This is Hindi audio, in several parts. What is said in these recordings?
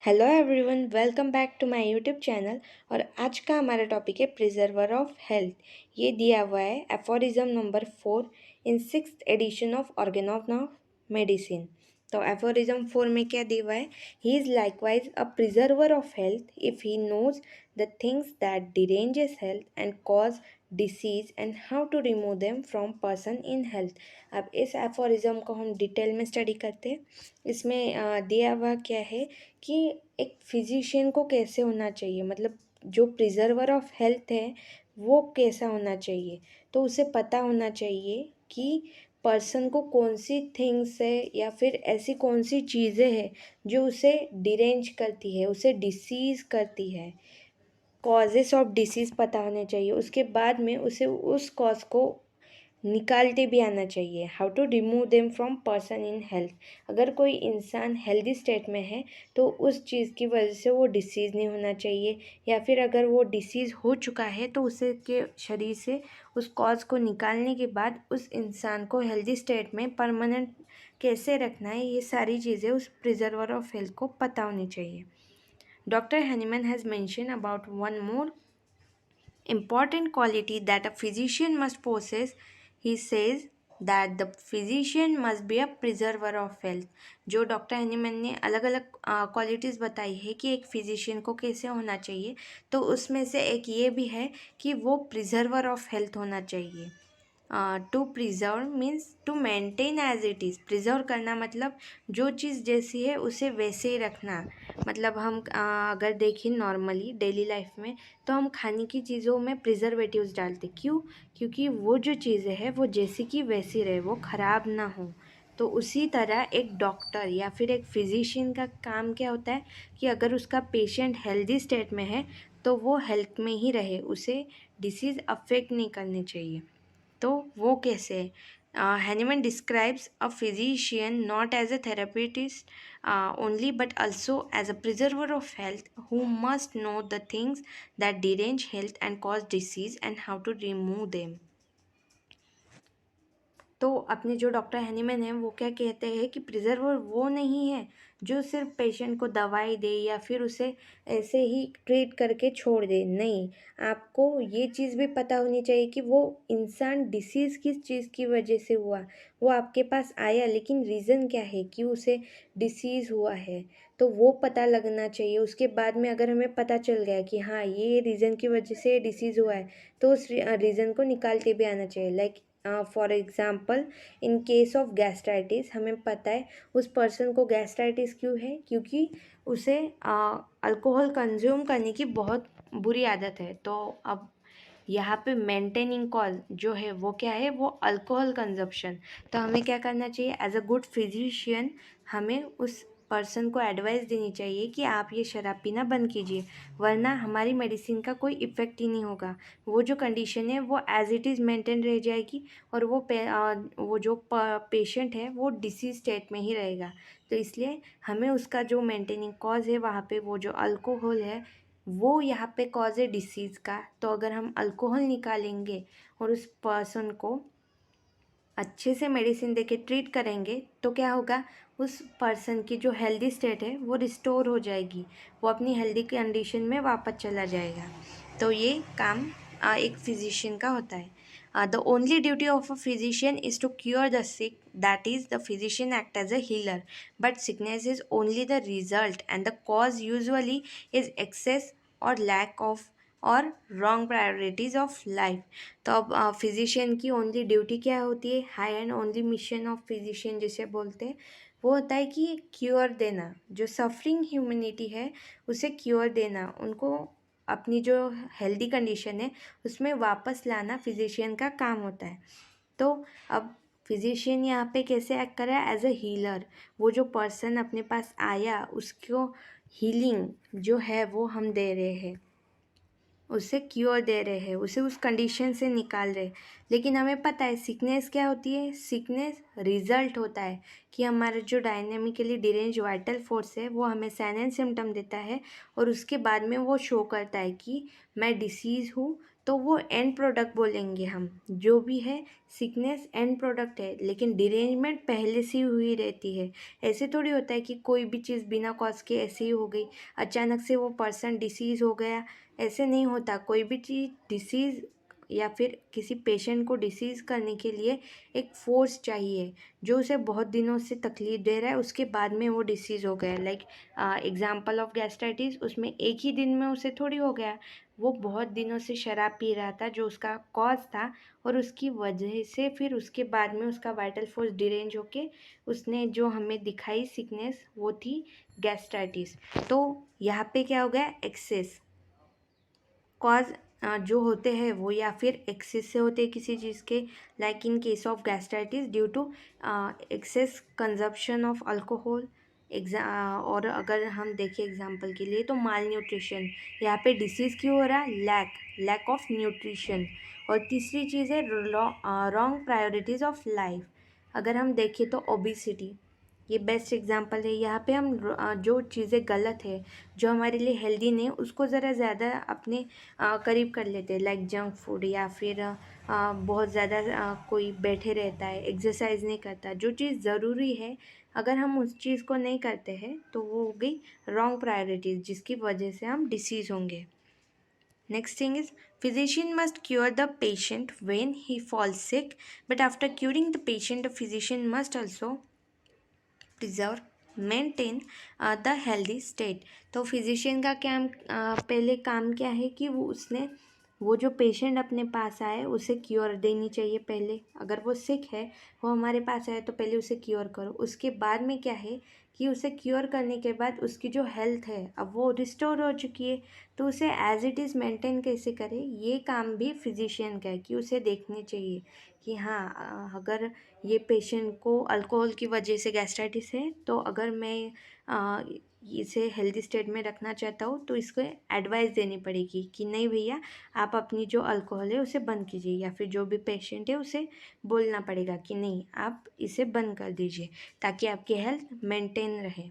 Hello everyone, welcome back to my YouTube channel. और आज का हमारा टॉपिक है प्रिजर्वर ऑफ हेल्थ। ये दिया हुआ है aphorism number 4 in 6th edition of Organon of medicine. तो एफोरिज्म 4 में क्या दिया हुआ है? He is likewise a preserver of health if he knows the things that deranges health and cause disease and how to remove them from person in health. अब इस एफोरिज्म को हम डिटेल में स्टडी करते हैं। इसमें दिया हुआ क्या है कि एक फिजिशियन को कैसे होना चाहिए, मतलब जो प्रिजर्वर ऑफ हेल्थ है वो कैसा होना चाहिए। तो उसे पता होना चाहिए कि पर्सन को कौन सी थिंग्स है या फिर ऐसी कौन सी चीज़ें हैं जो उसे डिरेंज करती है, उसे डिसीज़ करती है। कॉजेस ऑफ डिसीज़ पता होने चाहिए। उसके बाद में उसे उस कॉज को निकालते भी आना चाहिए। How to remove them from person in health. अगर कोई इंसान हेल्दी स्टेट में है तो उस चीज़ की वजह से वो डिसीज़ नहीं होना चाहिए, या फिर अगर वो डिसीज़ हो चुका है तो उसे के शरीर से उस कॉज को निकालने के बाद उस इंसान को हेल्दी स्टेट में परमानेंट कैसे रखना है, ये सारी चीज़ें उस प्रिजर्वर ऑफ हेल्थ को पता होनी चाहिए। Doctor Hahnemann has mention about one more important quality that a physician must possess. He says that the physician must be a preserver of health. जो डॉक्टर हनीमैन ने अलग अलग क्वालिटीज़ बताई है कि एक फिजिशियन को कैसे होना चाहिए, तो उसमें से एक ये भी है कि वो प्रिजर्वर ऑफ हेल्थ होना चाहिए। To preserve means to maintain as it is. Preserve करना मतलब जो चीज़ जैसी है उसे वैसे ही रखना। मतलब हम अगर देखें नॉर्मली डेली लाइफ में तो हम खाने की चीज़ों में प्रिजर्वेटिव्स डालते। क्यों? क्योंकि वो जो चीज़ें हैं वो जैसी की वैसी रहे, वो ख़राब ना हो। तो उसी तरह एक डॉक्टर या फिर एक फिजिशियन का काम क्या होता है कि अगर उसका पेशेंट हेल्दी स्टेट में है तो वो हेल्थ में ही रहे, उसे डिसीज़ अफेक्ट नहीं करनी चाहिए। तो वो कैसे? Hahnemann describes a physician not as a therapist only but also as a preserver of health who must know the things that derange health and cause disease and how to remove them. तो अपने जो डॉक्टर हैनीमैन हैं वो क्या कहते हैं कि प्रिजर्वर वो नहीं है जो सिर्फ पेशेंट को दवाई दे या फिर उसे ऐसे ही ट्रीट करके छोड़ दे। नहीं, आपको ये चीज़ भी पता होनी चाहिए कि वो इंसान डिसीज़ किस चीज़ की वजह से हुआ। वो आपके पास आया लेकिन रीज़न क्या है कि उसे डिसीज़ हुआ है, तो वो पता लगना चाहिए। उसके बाद में अगर हमें पता चल गया कि हाँ ये रीज़न की वजह से डिसीज़ हुआ है तो उस रीज़न को निकालते भी आना चाहिए। Like for example in case of gastritis, हमें पता है उस पर्सन को गैस्ट्राइटिस क्यों है, क्योंकि उसे अल्कोहल कंज्यूम करने की बहुत बुरी आदत है। तो अब यहाँ पे मेंटेनिंग कॉज जो है वो क्या है, वो अल्कोहल कंजप्शन। तो हमें क्या करना चाहिए एज अ गुड फिजिशियन, हमें उस पर्सन को एडवाइस देनी चाहिए कि आप ये शराब पीना बंद कीजिए, वरना हमारी मेडिसिन का कोई इफ़ेक्ट ही नहीं होगा। वो जो कंडीशन है वो एज इट इज़ मेंटेन रह जाएगी और वो जो पेशेंट है वो डिसीज स्टेट में ही रहेगा। तो इसलिए हमें उसका जो मेंटेनिंग कॉज है वहाँ पे वो जो अल्कोहल है वो यहाँ पे कॉज है डिसीज़ का। तो अगर हम अल्कोहल निकालेंगे और उस पर्सन को अच्छे से मेडिसिन देके ट्रीट करेंगे तो क्या होगा, उस पर्सन की जो हेल्दी स्टेट है वो रिस्टोर हो जाएगी, वो अपनी हेल्दी कंडीशन में वापस चला जाएगा। तो ये काम एक फिजिशियन का होता है। The only duty of a physician is to cure the sick, that is the physician act as a healer, but sickness is only the result and the cause usually is excess or lack of or wrong priorities of life. तो अब फिजिशियन की ओनली ड्यूटी क्या होती है, high and only mission of physician जिसे बोलते हैं, वो होता है कि क्योर देना, जो सफरिंग ह्यूमैनिटी है उसे क्योर देना, उनको अपनी जो हेल्दी कंडीशन है उसमें वापस लाना फिजिशियन का काम होता है। तो अब फिजिशियन यहाँ पे कैसे एक्ट कर रहा है, एज अ हीलर। वो जो पर्सन अपने पास आया उसको हीलिंग जो है वो हम दे रहे हैं, उसे क्योर दे रहे हैं, उसे उस कंडीशन से निकाल रहे हैं। लेकिन हमें पता है सिकनेस क्या होती है, सिकनेस रिजल्ट होता है कि हमारा जो डायनेमिकली डिरेंज वाइटल फोर्स है वो हमें साइन एंड सिम्टम देता है और उसके बाद में वो शो करता है कि मैं डिसीज़ हूँ, तो वो एंड प्रोडक्ट बोलेंगे हम। जो भी है सिकनेस एंड प्रोडक्ट है, लेकिन डिरेंजमेंट पहले से ही हुई रहती है। ऐसे थोड़ी होता है कि कोई भी चीज़ बिना कॉज के ऐसे ही हो गई, अचानक से वो पर्सन डिसीज़ हो गया, ऐसे नहीं होता। कोई भी चीज़ डिसीज़ या फिर किसी पेशेंट को डिसीज़ करने के लिए एक फोर्स चाहिए जो उसे बहुत दिनों से तकलीफ दे रहा है, उसके बाद में वो डिसीज़ हो गया। लाइक एग्जाम्पल ऑफ गैस्ट्राइटिस, उसमें एक ही दिन में उसे थोड़ी हो गया, वो बहुत दिनों से शराब पी रहा था जो उसका कॉज था, और उसकी वजह से फिर उसके बाद में उसका वाइटल फोर्स डिरेंज होके उसने जो हमें दिखाई सिकनेस वो थी गैस्ट्राइटिस। तो यहाँ पे क्या हो गया, एक्सेस कॉज जो होते हैं वो या फिर एक्सेस से होते हैं किसी चीज़ के। Like in case of gastritis due to excess consumption of alcohol. और अगर हम देखें एग्जांपल के लिए तो माल न्यूट्रिशन, यहाँ पे डिसीज़ क्यों हो रहा है, लैक ऑफ न्यूट्रिशन। और तीसरी चीज़ है रॉन्ग प्रायोरिटीज़ ऑफ लाइफ। अगर हम देखें तो ओबिसिटी, ये बेस्ट एग्जांपल है। यहाँ पे हम जो चीज़ें गलत है, जो हमारे लिए हेल्दी नहीं, उसको ज़रा ज़्यादा अपने करीब कर लेते हैं। लाइक जंक फूड, या फिर बहुत ज़्यादा कोई बैठे रहता है, एक्सरसाइज नहीं करता। जो चीज़ ज़रूरी है अगर हम उस चीज़ को नहीं करते हैं तो वो हो गई रॉन्ग प्रायोरिटीज़, जिसकी वजह से हम डिसीज़ होंगे। Next thing is physician must cure the patient when he falls sick, but after curing the patient the physician must also preserve maintain the healthy state. तो फिजिशियन का क्या पहले काम क्या है कि वो जो पेशेंट अपने पास आए उसे क्योर देनी चाहिए पहले। अगर वो सिक है, वो हमारे पास आए, तो पहले उसे क्योर करो। उसके बाद में क्या है कि उसे क्योर करने के बाद उसकी जो हेल्थ है अब वो रिस्टोर हो चुकी है, तो उसे एज इट इज़ मेंटेन कैसे करें, ये काम भी फिजिशियन का है कि उसे देखने चाहिए कि हाँ अगर ये पेशेंट को अल्कोहल की वजह से गैस्ट्राइटिस है, तो अगर मैं इसे हेल्दी स्टेट में रखना चाहता हूँ तो इसको एडवाइस देनी पड़ेगी कि नहीं भैया, आप अपनी जो अल्कोहल है उसे बंद कीजिए। या फिर जो भी पेशेंट है उसे बोलना पड़ेगा कि नहीं, आप इसे बंद कर दीजिए ताकि आपकी हेल्थ मेंटेन रहे।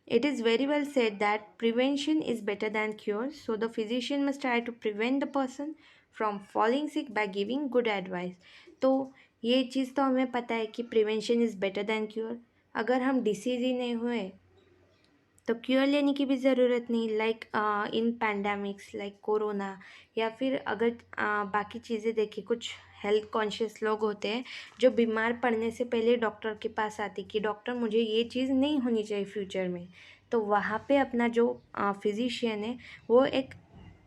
It is very well said that prevention is better than cure, so the physician must try to prevent the person from falling sick by giving good advice. तो ये चीज़ तो हमें पता है कि prevention is better than cure. अगर हम डिसीज़ ही नहीं हुए तो क्योर लेने की भी ज़रूरत नहीं। Like in pandemics like corona, या फिर अगर बाकी चीज़ें देखें, कुछ हेल्थ कॉन्शियस लोग होते हैं जो बीमार पड़ने से पहले डॉक्टर के पास आते कि डॉक्टर मुझे ये चीज़ नहीं होनी चाहिए फ्यूचर में। तो वहाँ पे अपना जो फिजिशियन है वो एक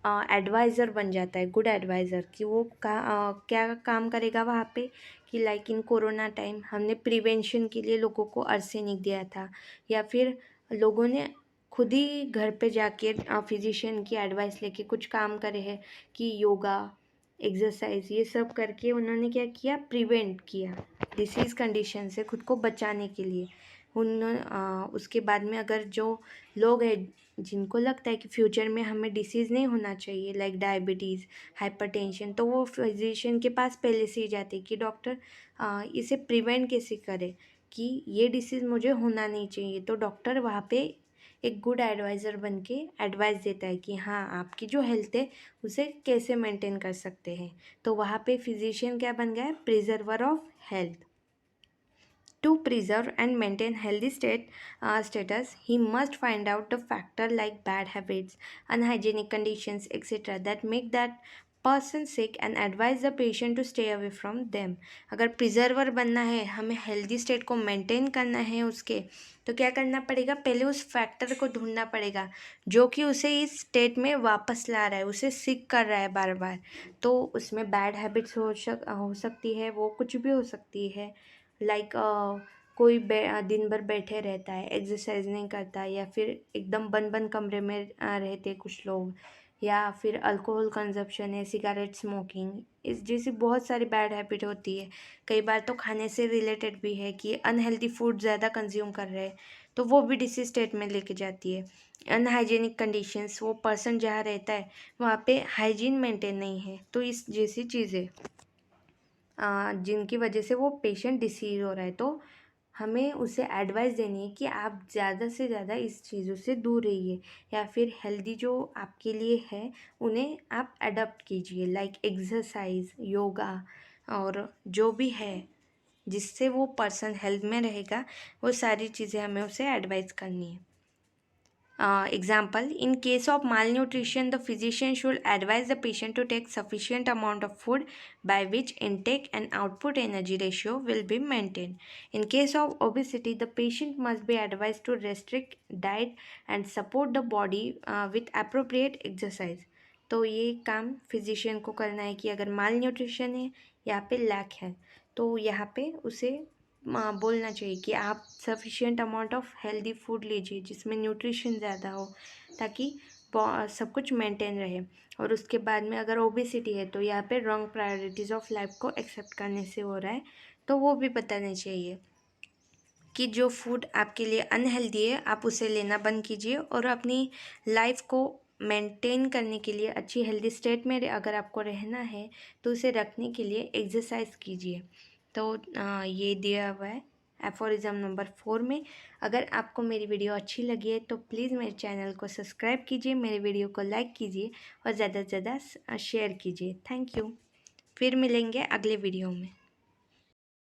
एडवाइज़र बन जाता है, गुड एडवाइज़र, कि वो क्या काम करेगा वहाँ पे कि लाइक इन कोरोना टाइम हमने प्रिवेंशन के लिए लोगों को आर्सेनिक दिया था, या फिर लोगों ने खुद ही घर पे जाके फिजिशियन की एडवाइस लेके कुछ काम करे हैं कि योगा, एक्सरसाइज, ये सब करके उन्होंने क्या किया, प्रिवेंट किया डिसीज़ कंडीशन से खुद को बचाने के लिए। उसके बाद में अगर जो लोग हैं जिनको लगता है कि फ्यूचर में हमें डिसीज़ नहीं होना चाहिए, लाइक डायबिटीज़, हाइपरटेंशन, तो वो फिजिशियन के पास पहले से ही जाते कि डॉक्टर इसे प्रिवेंट कैसे करे कि ये डिसीज़ मुझे होना नहीं चाहिए। तो डॉक्टर वहाँ पे एक गुड एडवाइज़र बन के एडवाइस देता है कि हाँ आपकी जो हेल्थ है उसे कैसे मेंटेन कर सकते हैं। तो वहाँ पे फिजिशियन क्या बन गया है, preserver of health. To preserve and maintain healthy status, he must find out the factor like bad habits, unhygienic conditions, etc. that make that person sick and advise the patient to stay away from them. अगर प्रिजर्वर बनना है, हमें हेल्दी स्टेट को मेंटेन करना है उसके, तो क्या करना पड़ेगा, पहले उस फैक्टर को ढूंढना पड़ेगा जो कि उसे इस स्टेट में वापस ला रहा है, उसे सिक कर रहा है बार बार। तो उसमें बैड हैबिट्स हो सकती है, वो कुछ भी हो सकती है। लाइक कोई दिन भर बैठे रहता है, एक्सरसाइज नहीं करता, या फिर एकदम बंद बंद कमरे में रहते कुछ लोग, या फिर अल्कोहल कंजप्शन है, सिगरेट स्मोकिंग, इस जैसी बहुत सारी बैड हैबिट होती है। कई बार तो खाने से रिलेटेड भी है कि अनहेल्दी फूड ज़्यादा कंज्यूम कर रहे हैं, तो वो भी डिसीज स्टेट में लेके जाती है। अनहाइजीनिक कंडीशंस, वो पर्सन जहाँ रहता है वहाँ पे हाइजीन मेंटेन नहीं है, तो इस जैसी चीज़ें जिनकी वजह से वो पेशेंट डिसीज हो रहा है। तो हमें उसे एडवाइस देनी है कि आप ज़्यादा से ज़्यादा इस चीज़ों से दूर रहिए, या फिर हेल्दी जो आपके लिए है उन्हें आप अडॉप्ट कीजिए, लाइक एक्सरसाइज, योगा और जो भी है जिससे वो पर्सन हेल्थ में रहेगा, वो सारी चीज़ें हमें उसे एडवाइस करनी है। Example, in case of malnutrition, the physician should advise the patient to take sufficient amount of food by which intake and output energy ratio will be maintained. In case of obesity, the patient must be advised to restrict diet and support the body with appropriate exercise. तो ये काम फिजिशियन को करना है कि अगर माल न्यूट्रिशन है, यहाँ पे लैक है, तो यहाँ पे उसे बोलना चाहिए कि आप sufficient amount of healthy food लीजिए जिसमें न्यूट्रिशन ज़्यादा हो, ताकि सब कुछ मेंटेन रहे। और उसके बाद में अगर ओबेसिटी है तो यहाँ पे रॉन्ग प्रायोरिटीज़ ऑफ लाइफ को एक्सेप्ट करने से हो रहा है, तो वो भी बताना चाहिए कि जो फूड आपके लिए अनहेल्दी है आप उसे लेना बंद कीजिए, और अपनी लाइफ को मेंटेन करने के लिए, अच्छी हेल्दी स्टेट में अगर आपको रहना है तो उसे रखने के लिए एक्सरसाइज कीजिए। तो ये दिया हुआ है एफोरिज्म नंबर 4 में। अगर आपको मेरी वीडियो अच्छी लगी है तो प्लीज़ मेरे चैनल को सब्सक्राइब कीजिए, मेरे वीडियो को लाइक कीजिए और ज़्यादा से ज़्यादा शेयर कीजिए। Thank you. फिर मिलेंगे अगले वीडियो में।